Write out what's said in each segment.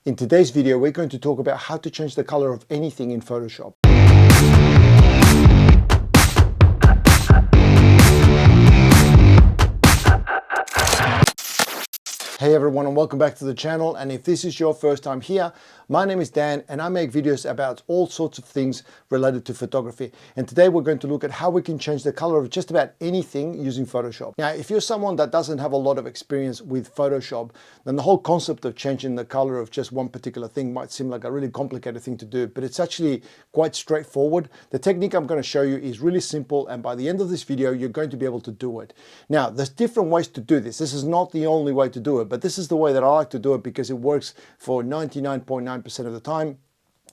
In today's video, we're going to talk about how to change the color of anything in Photoshop. Hey everyone, and welcome back to the channel. And if this is your first time here, my name is Dan and I make videos about all sorts of things related to photography. And today we're going to look at how we can change the color of just about anything using Photoshop. Now, if you're someone that doesn't have a lot of experience with Photoshop, then the whole concept of changing the color of just one particular thing might seem like a really complicated thing to do, but it's actually quite straightforward. The technique I'm going to show you is really simple, and by the end of this video, you're going to be able to do it. Now, there's different ways to do this. This is not the only way to do it, but this is the way that I like to do it because it works for 99.9% of the time.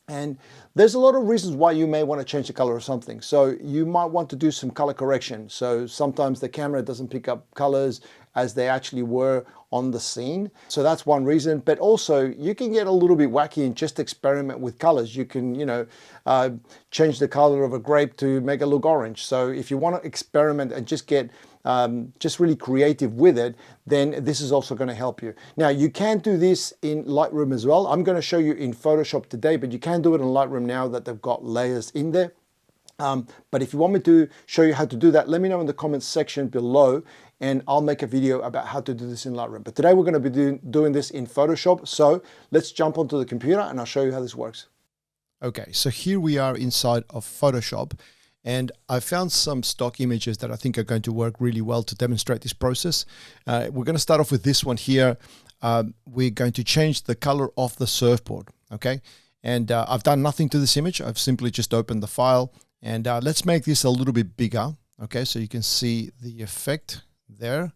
And there's a lot of reasons why you may want to change the color of something. So you might want to do some color correction. So sometimes the camera doesn't pick up colors as they actually were on the scene. So that's one reason. But also you can get a little bit wacky and just experiment with colors. You can, change the color of a grape to make it look orange. So if you want to experiment and just get just really creative with it, then this is also going to help you. Now, you can do this in Lightroom as well. I'm going to show you in Photoshop today, but you can do it in Lightroom now that they've got layers in there. But if you want me to show you how to do that, let me know in the comments section below and I'll make a video about how to do this in Lightroom. But today we're going to be doing this in Photoshop. So let's jump onto the computer and I'll show you how this works. Okay, so here we are inside of Photoshop. And I found some stock images that I think are going to work really well to demonstrate this process. We're going to start off with this one here. We're going to change the color of the surfboard, okay? And I've done nothing to this image. I've simply just opened the file. And let's make this a little bit bigger, okay? So you can see the effect there.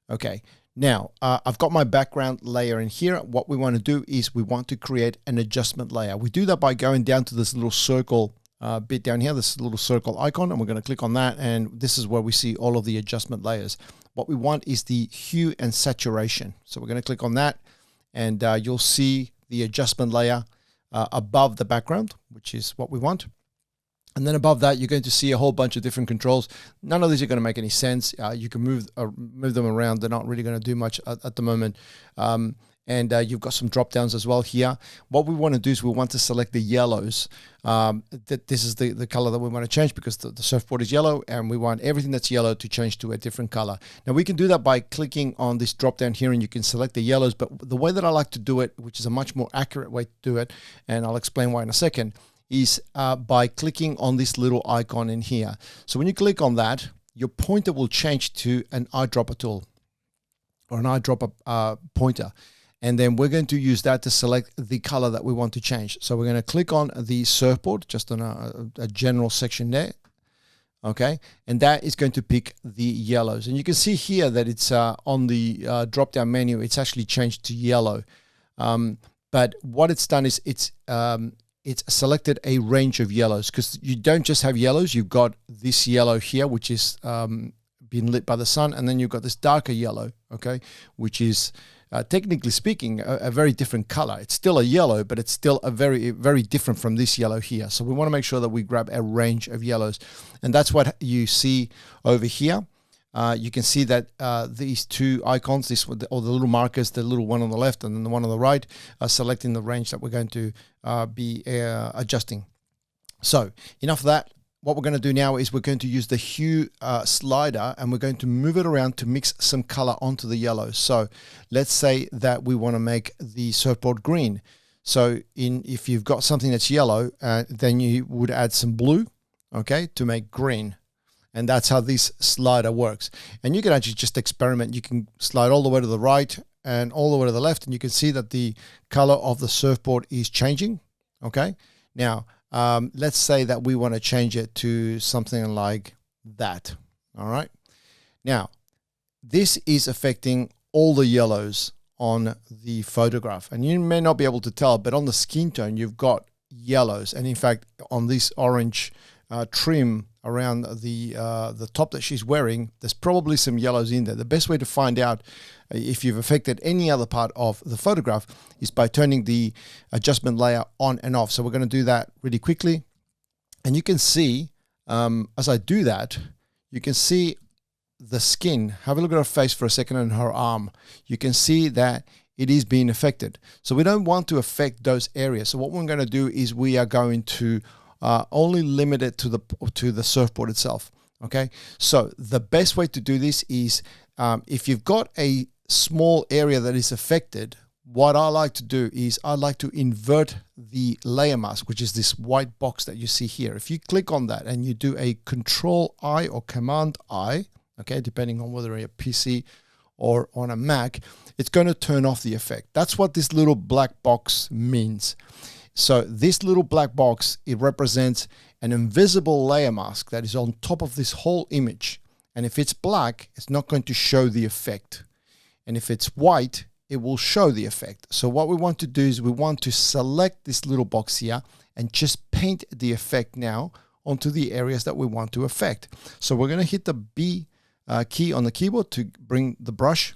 Okay, now I've got my background layer in here. What we want to do is we want to create an adjustment layer. We do that by going down to this little circle bit down here, this little circle icon, and we're going to click on that, and this is where we see all of the adjustment layers. What we want is the hue and saturation. So we're going to click on that, and you'll see the adjustment layer above the background, which is what we want. And then above that, you're going to see a whole bunch of different controls. None of these are going to make any sense. You can move them around. They're not really going to do much at the moment. And you've got some drop downs as well here. What we want to do is we want to select the yellows. This is the color that we want to change because the surfboard is yellow, and we want everything that's yellow to change to a different color. Now we can do that by clicking on this drop down here, and you can select the yellows. But the way that I like to do it, which is a much more accurate way to do it, and I'll explain why in a second, is by clicking on this little icon in here. So when you click on that, your pointer will change to an eyedropper tool or an eyedropper pointer. And then we're going to use that to select the color that we want to change. So we're going to click on the surfboard, just on a general section there. Okay. And that is going to pick the yellows. And you can see here that it's on the drop down menu, it's actually changed to yellow. But what it's done is it's selected a range of yellows, because you don't just have yellows. You've got this yellow here, which is been lit by the sun. And then you've got this darker yellow, okay, which is technically speaking, a very different color. It's still a yellow, but it's still a very, very different from this yellow here. So we want to make sure that we grab a range of yellows. And that's what you see over here. You can see that these two icons, or the little markers, the little one on the left and then the one on the right, are selecting the range that we're going to be adjusting. So enough of that. What we're going to do now is we're going to use the hue slider, and we're going to move it around to mix some color onto the yellow. So let's say that we want to make the surfboard green. So if you've got something that's yellow, then you would add some blue, okay, to make green. And that's how this slider works. And you can actually just experiment. You can slide all the way to the right and all the way to the left, and you can see that the color of the surfboard is changing, okay? Now, let's say that we want to change it to something like that. All right. Now, this is affecting all the yellows on the photograph. And you may not be able to tell, but on the skin tone, you've got yellows. And in fact, on this orange trim around the top that she's wearing, there's probably some yellows in there. The best way to find out if you've affected any other part of the photograph is by turning the adjustment layer on and off. So we're going to do that really quickly. And you can see, as I do that, you can see the skin. Have a look at her face for a second and her arm. You can see that it is being affected. So we don't want to affect those areas. So what we're going to do is we are going to only limit it to the surfboard itself. Okay, so the best way to do this is if you've got a small area that is affected, what I like to do is I like to invert the layer mask, which is this white box that you see here. If you click on that and you do a Control-I or Command-I, okay, depending on whether you're a PC or on a Mac, it's going to turn off the effect. That's what this little black box means. So this little black box, it represents an invisible layer mask that is on top of this whole image. And if it's black, it's not going to show the effect. And if it's white, it will show the effect. So what we want to do is we want to select this little box here and just paint the effect now onto the areas that we want to affect. So we're going to hit the B key on the keyboard to bring the brush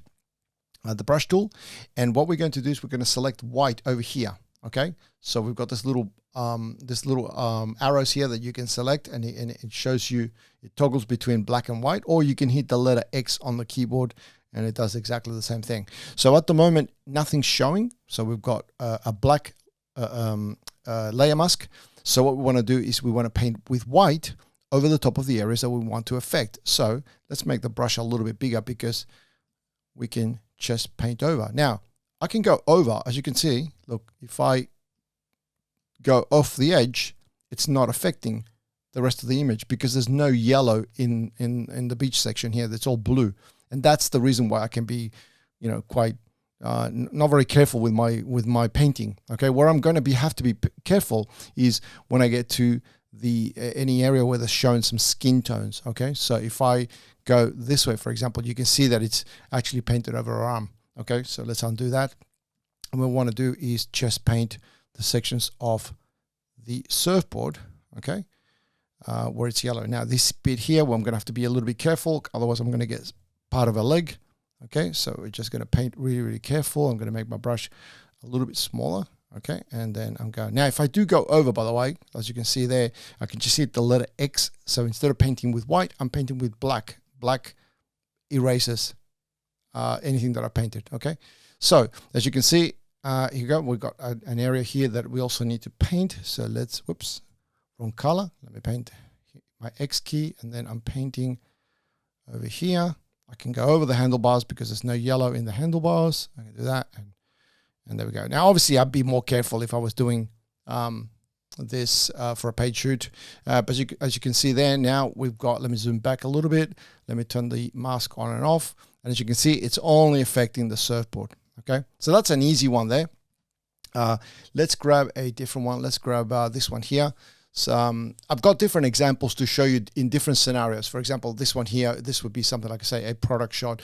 tool. And what we're going to do is we're going to select white over here. Okay, so we've got this little arrows here that you can select, and it shows you, it toggles between black and white, or you can hit the letter X on the keyboard and it does exactly the same thing. So at the moment, nothing's showing. So we've got a black layer mask. So what we want to do is we want to paint with white over the top of the areas that we want to affect. So let's make the brush a little bit bigger because we can just paint over. Now, I can go over, as you can see, look, if I go off the edge, it's not affecting the rest of the image because there's no yellow in the beach section here. That's all blue. And that's the reason why I can be, quite not very careful with my painting. Okay, where I'm going to have to be careful is when I get to any area where they're showing some skin tones. Okay, so if I go this way, for example, you can see that it's actually painted over our arm. Okay, so let's undo that. And what we want to do is just paint the sections of the surfboard, okay, where it's yellow. Now this bit here, well, I'm going to have to be a little bit careful, otherwise I'm going to get part of a leg. Okay, so we're just going to paint really, really careful. I'm going to make my brush a little bit smaller. Okay, and then I'm going. Now, if I do go over, by the way, as you can see there, I can just hit the letter X. So instead of painting with white, I'm painting with black. Black erases anything that I painted. Okay, so as you can see, here you go. We've got an area here that we also need to paint. So let's, whoops, wrong color. Let me paint my X key, and then I'm painting over here. I can go over the handlebars because there's no yellow in the handlebars. I can do that, and there we go. Now, obviously, I'd be more careful if I was doing this for a paid shoot. But as you can see there, now we've got, let me zoom back a little bit. Let me turn the mask on and off. And as you can see, it's only affecting the surfboard. Okay, so that's an easy one there. Let's grab a different one. Let's grab this one here. So I've got different examples to show you in different scenarios. For example, this one here, this would be something like I say, a product shot.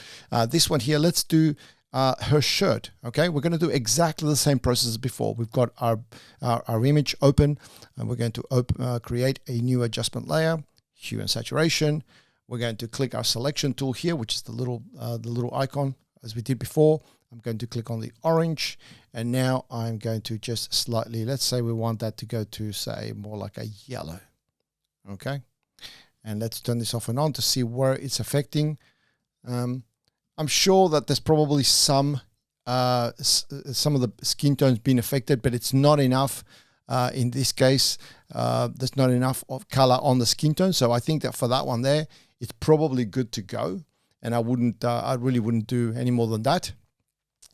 This one here, let's do her shirt. Okay, we're going to do exactly the same process as before. We've got our image open, and we're going to create a new adjustment layer, hue and saturation. We're going to click our selection tool here, which is the little icon as we did before. I'm going to click on the orange, and now I'm going to just slightly, let's say we want that to go to, say, more like a yellow. Okay, and let's turn this off and on to see where it's affecting. I'm sure that there's probably some of the skin tones being affected, but it's not enough. In this case, there's not enough of color on the skin tone. So I think that for that one there, it's probably good to go. And I really wouldn't do any more than that.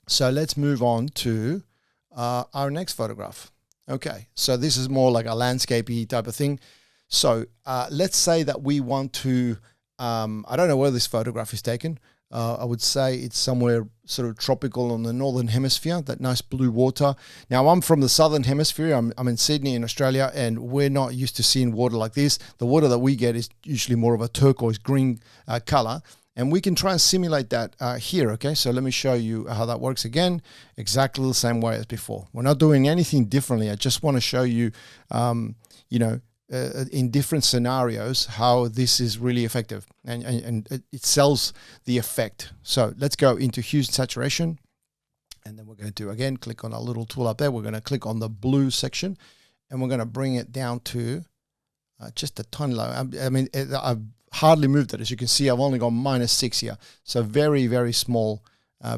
So let's move on to our next photograph. Okay, so this is more like a landscapey type of thing. So let's say that we want to, I don't know where this photograph is taken. I would say it's somewhere sort of tropical on the northern hemisphere, that nice blue water. Now, I'm from the southern hemisphere. I'm in Sydney in Australia, and we're not used to seeing water like this. The water that we get is usually more of a turquoise green color, and we can try and simulate that here, okay? So let me show you how that works again, exactly the same way as before. We're not doing anything differently. I just want to show you, in different scenarios, how this is really effective and it sells the effect. So let's go into hue and saturation, and then we're going to, again, click on our little tool up there. We're going to click on the blue section, and we're going to bring it down to just a tiny low. I mean, I've hardly moved it. As you can see, I've only got -6 here. So very, very small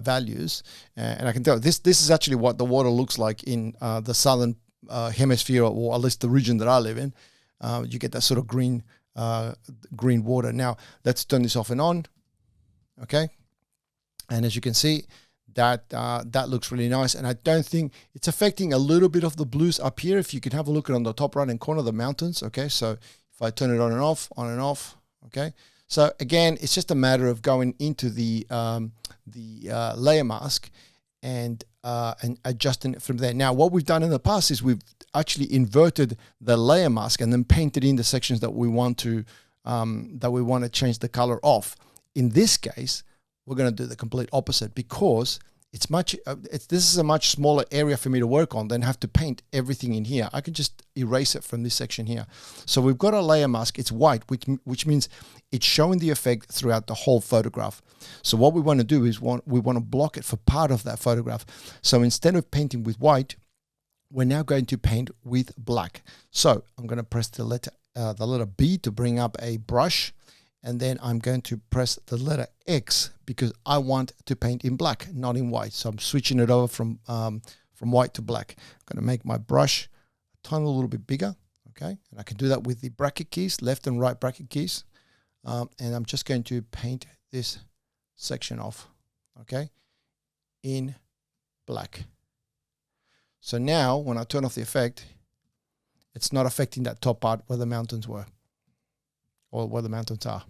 values, and I can tell this is actually what the water looks like in the southern hemisphere, or at least the region that I live in. You get that sort of green water. Now let's turn this off and on. Okay, and as you can see, that looks really nice, and I don't think it's affecting a little bit of the blues up here. If you can have a look at on the top right hand corner, the mountains. Okay, so if I turn it on and off, okay. So again, it's just a matter of going into the layer mask and adjusting it from there. Now, what we've done in the past is we've actually inverted the layer mask and then painted in the sections that we want to change the color of. In this case, we're going to do the complete opposite, because it's this is a much smaller area for me to work on than have to paint everything in here. I can just erase it from this section here. So we've got a layer mask. It's white, which means it's showing the effect throughout the whole photograph. So what we want to do is we want to block it for part of that photograph. So instead of painting with white, we're now going to paint with black. So I'm going to press the letter B to bring up a brush. And then I'm going to press the letter X because I want to paint in black, not in white. So I'm switching it over from white to black. I'm going to make my brush a tiny little bit bigger, okay? And I can do that with the bracket keys, left and right bracket keys. And I'm just going to paint this section off, okay, in black. So now when I turn off the effect, it's not affecting that top part where the mountains were, or where the mountains are.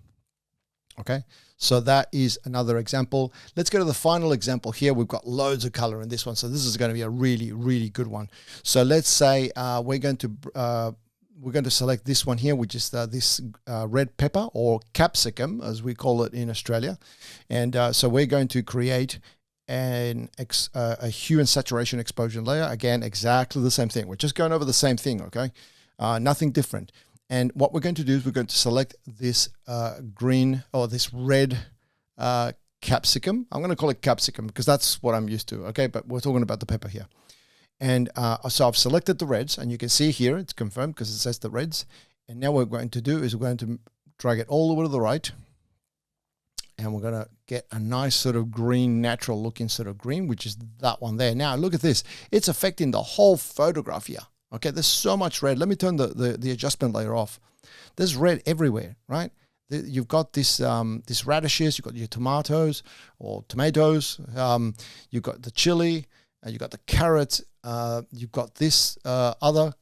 Okay, so that is another example. Let's go to the final example here. We've got loads of color in this one, so this is going to be a really, really good one. So let's say we're going to select this one here, which is this red pepper, or capsicum, as we call it in Australia. And so we're going to create a hue and saturation exposure layer. Again, exactly the same thing. We're just going over the same thing, okay? Nothing different. And what we're going to do is we're going to select this green, or this red capsicum. I'm going to call it capsicum because that's what I'm used to, okay? But we're talking about the pepper here. And so I've selected the reds, and you can see here it's confirmed because it says the reds. And now what we're going to do is we're going to drag it all the way to the right. And we're going to get a nice sort of green, natural looking sort of green, which is that one there. Now look at this. It's affecting the whole photograph here. Okay, there's so much red. Let me turn the adjustment layer off. There's red everywhere, right? You've got this radishes, you've got your tomatoes, you've got the chili, you've got the carrots, you've got this other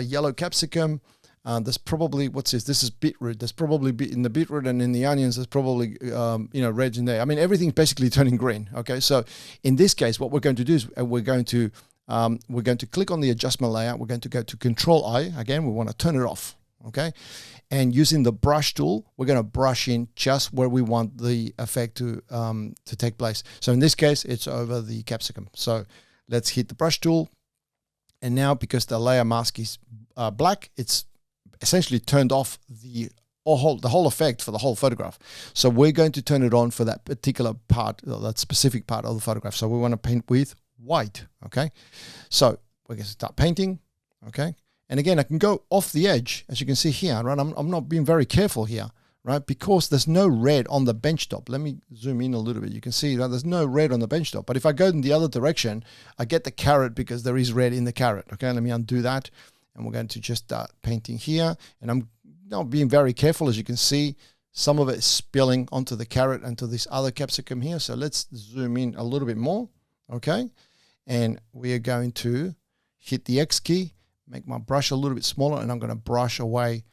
yellow capsicum. There's probably, what's this? This is beetroot. There's probably in the beetroot and in the onions, there's probably reds in there. I mean, everything's basically turning green. Okay, so in this case, what we're going to do is we're going to click on the adjustment layer. We're going to go to Control I. Again, we want to turn it off, okay? And using the brush tool, we're going to brush in just where we want the effect to take place. So in this case, it's over the capsicum. So let's hit the brush tool. And now, because the layer mask is black, it's essentially turned off the whole effect for the whole photograph. So we're going to turn it on for that particular part, that specific part of the photograph. So we want to paint with white, okay? So we're going to start painting, okay? And again, I can go off the edge, as you can see here, right? I'm not being very careful here, right? Because there's no red on the bench top. Let me zoom in a little bit. You can see that there's no red on the bench top. But if I go in the other direction, I get the carrot because there is red in the carrot, okay? Let me undo that. And we're going to just start painting here. And I'm not being very careful. As you can see, some of it is spilling onto the carrot and to this other capsicum here. So let's zoom in a little bit more, okay? And we are going to hit the X key, make my brush a little bit smaller, and I'm going to brush away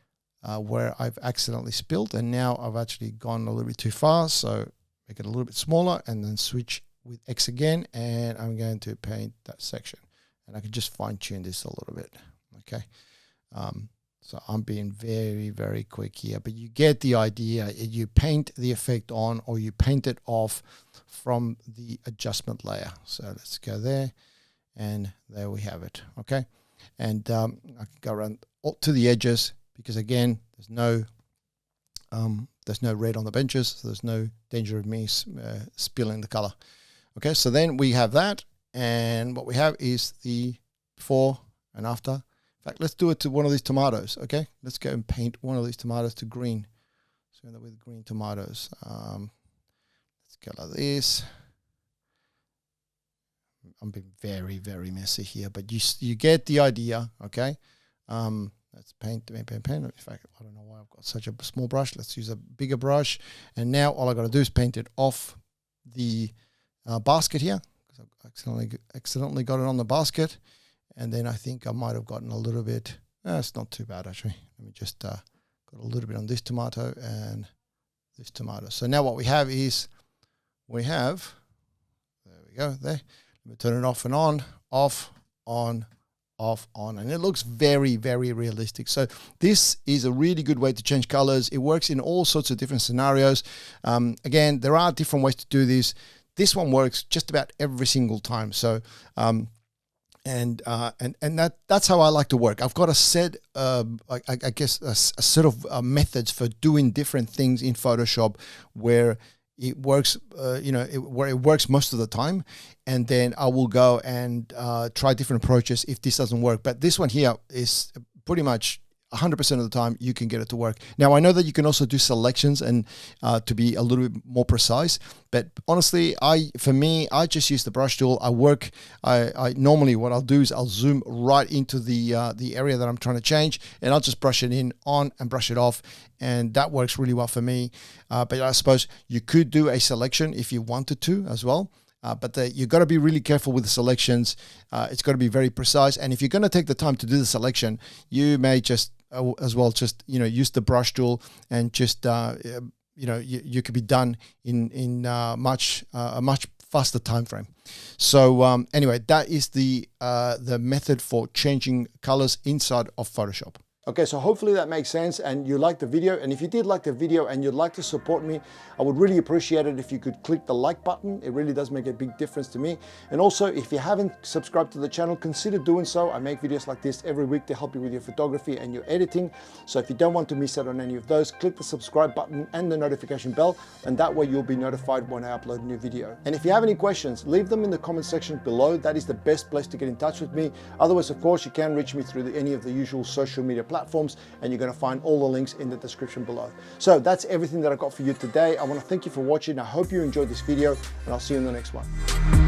where I've accidentally spilled. And now I've actually gone a little bit too far, so make it a little bit smaller, and then switch with X again, and I'm going to paint that section. And I can just fine tune this a little bit, okay? So I'm being very, very quick here, but you get the idea. You paint the effect on, or you paint it off from the adjustment layer. So let's go there, and there we have it, okay? And I can go around to the edges, because again, there's no red on the benches, so there's no danger of me spilling the color. Okay, so then we have that, and what we have is the before and after. In fact, let's do it to one of these tomatoes, okay? Let's go and paint one of these tomatoes to green. So with green tomatoes. Let's go like this. I'm being very, very messy here, but you get the idea, okay? Let's paint. In fact, I don't know why I've got such a small brush. Let's use a bigger brush. And now all I got to do is paint it off the basket here, because I accidentally got it on the basket. And then I think I might have gotten a little bit, it's not too bad actually. Let me just got a little bit on this tomato and this tomato. So now what we have is, there we go, there. Let me turn it off and on, off, on, off, on, and it looks very, very realistic. So this is a really good way to change colors. It works in all sorts of different scenarios. Again, there are different ways to do this. This one works just about every single time. So that's how I like to work. I've got a set, I guess, a set of methods for doing different things in Photoshop where it works, where it works most of the time, and then I will go and try different approaches if this doesn't work. But this one here is pretty much 100% of the time you can get it to work. Now I know that you can also do selections and to be a little bit more precise, but honestly, for me, I just use the brush tool. I normally what I'll do is I'll zoom right into the area that I'm trying to change, and I'll just brush it in on and brush it off, and that works really well for me. But I suppose you could do a selection if you wanted to as well. But you've got to be really careful with the selections. It's got to be very precise. And if you're going to take the time to do the selection, you may just as well just use the brush tool and just you could be done in a much faster time frame. So anyway, that is the method for changing colors inside of Photoshop. Okay, so hopefully that makes sense and you liked the video. And if you did like the video and you'd like to support me, I would really appreciate it if you could click the like button. It really does make a big difference to me. And also, if you haven't subscribed to the channel, consider doing so. I make videos like this every week to help you with your photography and your editing. So if you don't want to miss out on any of those, click the subscribe button and the notification bell, and that way you'll be notified when I upload a new video. And if you have any questions, leave them in the comment section below. That is the best place to get in touch with me. Otherwise, of course, you can reach me through any of the usual social media platforms, and you're going to find all the links in the description below. So that's everything that I got for you today. I want to thank you for watching. I hope you enjoyed this video, and I'll see you in the next one.